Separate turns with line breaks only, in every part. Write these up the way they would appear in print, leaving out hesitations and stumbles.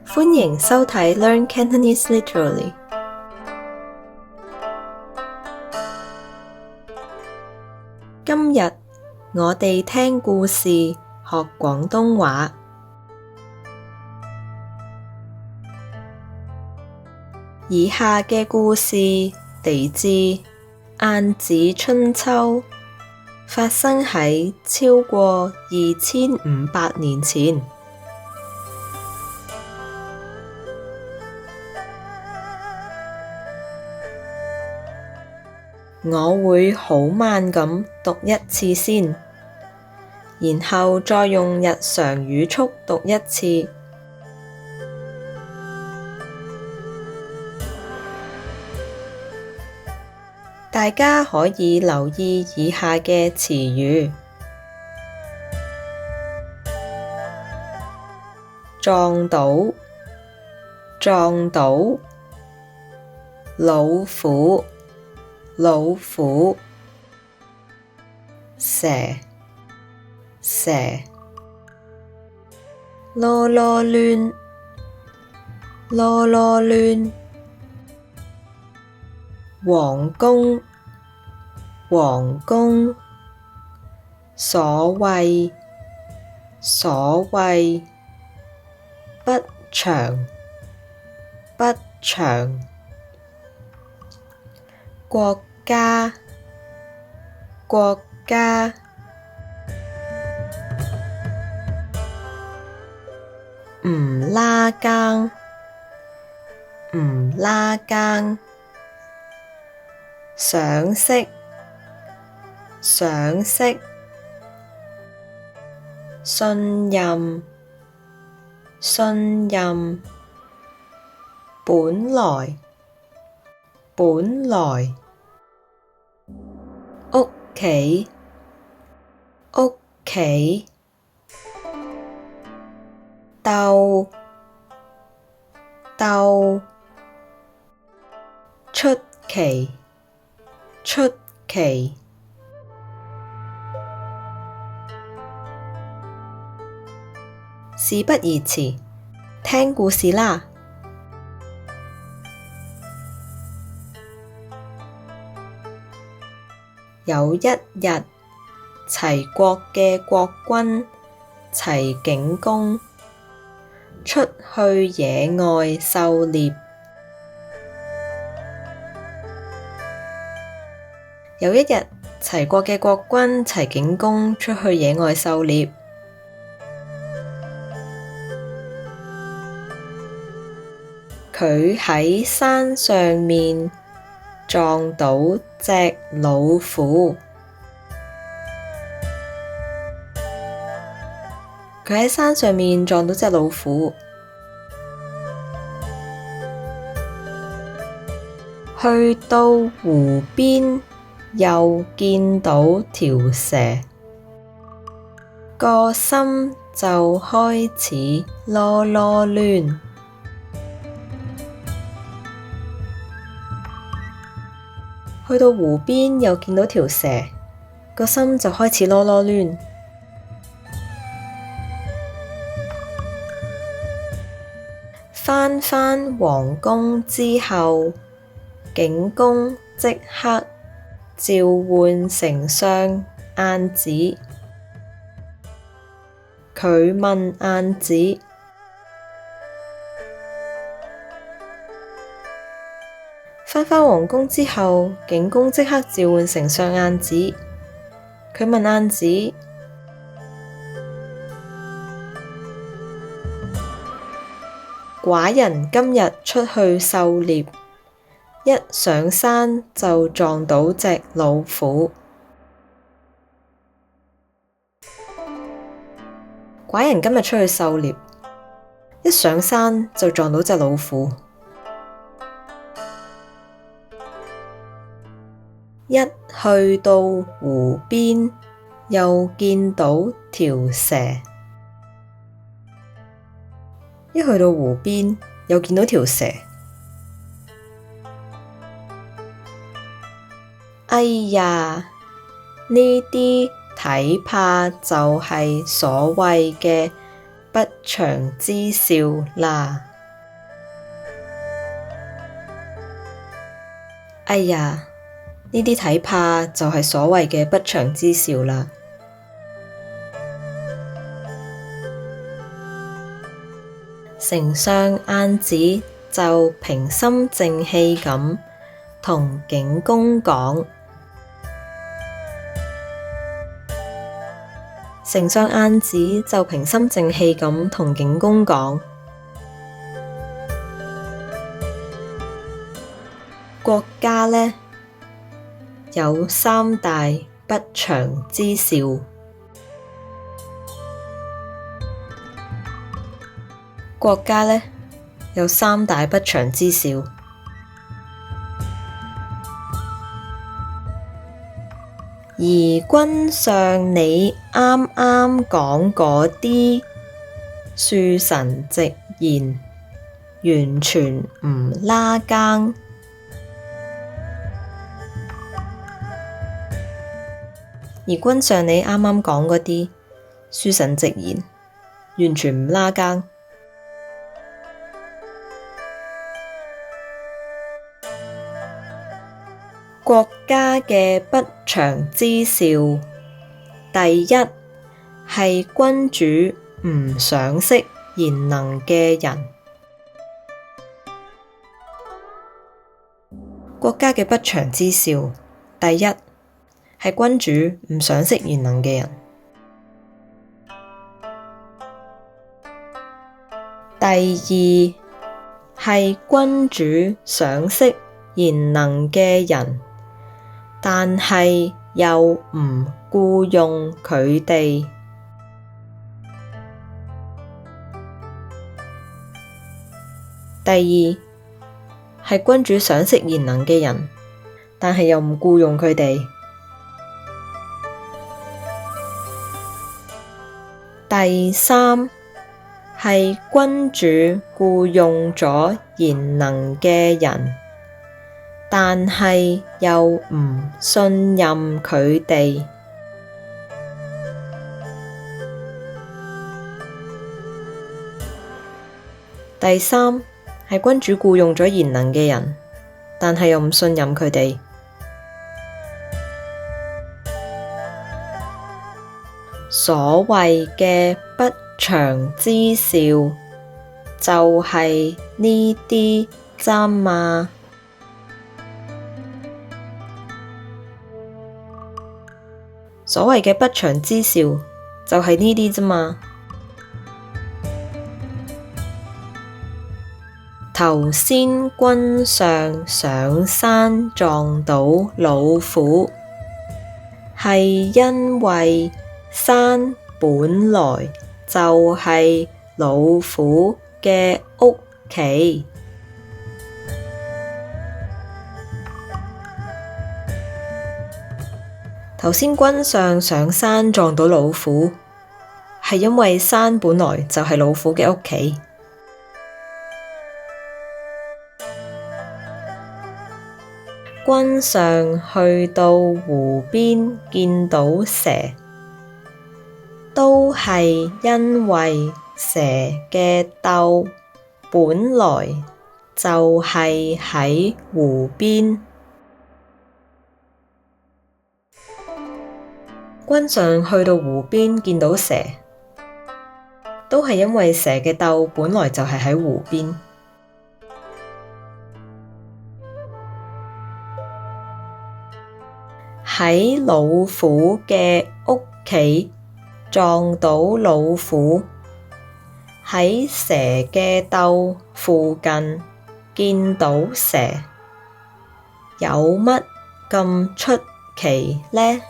歡迎收睇 Learn Cantonese Literally。今日我哋聽故事學廣東話。以下嘅故事嚟自晏子春秋，發生喺超過2500年前。我會好慢咁讀一次先，然後再用日常語速讀一次。大家可以留意以下嘅詞語：撞到、撞到、老虎、老虎、蛇、蛇、囉囉攣、囉囉攣、皇宮、皇宮、所謂、所謂、不祥、不祥、國家、國家、唔拉更、唔拉更、賞識、賞識、信任、信任、本來、本來、屋企、屋企、鬥、鬥、出奇、出奇。事不宜遲，聽故事啦！有一日，齊國嘅國君齊景公出去野外狩獵。有一日，齊國嘅國君齊景公出去野外狩獵，佢喺山上面撞到隻老虎。佢喺山上面撞到隻老虎，去到湖邊又見到條蛇，個心就開始囉囉攣。去到湖邊又見到條蛇，個心就開始囉囉攣。返皇宮之後，景公即刻召喚丞相晏子。佢問晏子：返皇宮之後，景公即刻召喚丞相晏子。佢問晏子：寡人今日出去狩獵，一上山就撞到隻老虎。寡人今日出去狩獵，一上山就撞到隻老虎。一去到湖邊，又見到條蛇。一去到湖邊，又見到條蛇。哎呀，呢啲睇怕就係所謂嘅不祥之兆啦。哎呀，呢啲睇怕就係所謂嘅不祥之兆啦。丞相晏子就平心靜氣咁同景公講。丞相晏子就平心靜氣咁同景公講：國家呢，有三大不祥之兆。國家呢，有三大不祥之兆。而君上你啱啱講嗰啲恕臣直言，完全唔拉更。而君上你啱啱講嗰啲恕臣直言，完全唔拉更。國家嘅不祥之兆，第一係君主唔賞識賢能嘅人。國家嘅不祥之兆，第一係君主唔賞識賢能嘅人。第二係君主賞識賢能嘅人，但係又唔僱用佢哋。第二係君主賞識賢能嘅人，但係又唔僱用佢哋。第三係君主僱用咗賢能嘅人，但係又唔信任佢哋。第三係君主僱用咗賢能嘅人，但係又唔信任佢哋。所謂嘅不祥之兆，就係呢啲咋嘛。所謂嘅不祥之兆，就係呢啲咋嘛。頭先君上上山撞到老虎，係因為山本來就係老虎嘅屋企。頭先君上上山撞到老虎，係因為山本來就係老虎嘅屋企。君上去到湖邊見到蛇，都係因為蛇嘅竇本來就係喺湖邊。君上去到湖邊見到蛇，都係因為蛇嘅竇本來就係喺湖邊。喺老虎嘅屋企撞到老虎，喺蛇嘅竇附近見到蛇，有乜咁出奇呢？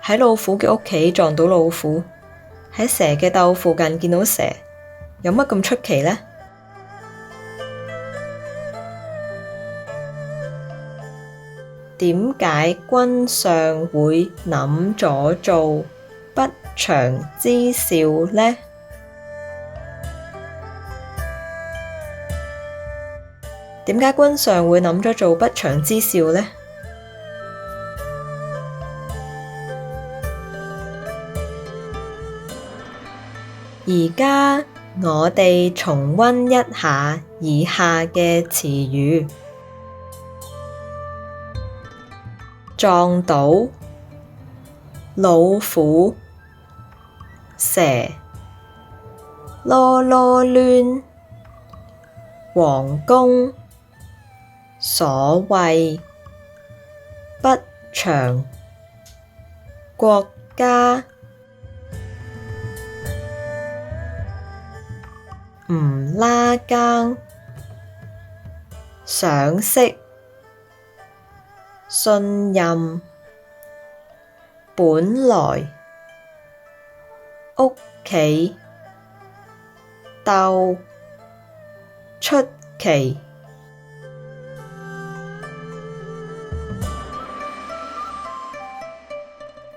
喺老虎嘅屋企撞到老虎，喺蛇嘅竇附近見到蛇，有乜咁出奇呢？點解君上會諗咗做不祥之兆呢？點解君上會諗咗做不祥之兆呢？而家我哋重溫一下以下嘅詞語：撞到、老虎、蛇、囉囉攣、皇宮、所謂、不祥、國家、唔拉更、賞識、信任、本來、屋企、鬥、出奇。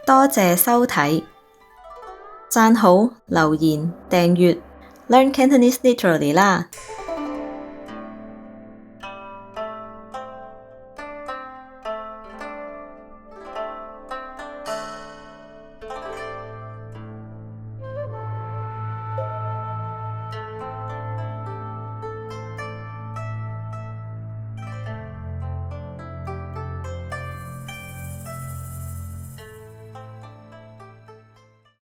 多謝收睇，讚好、留言、訂閱，Learn Cantonese Literally 啦！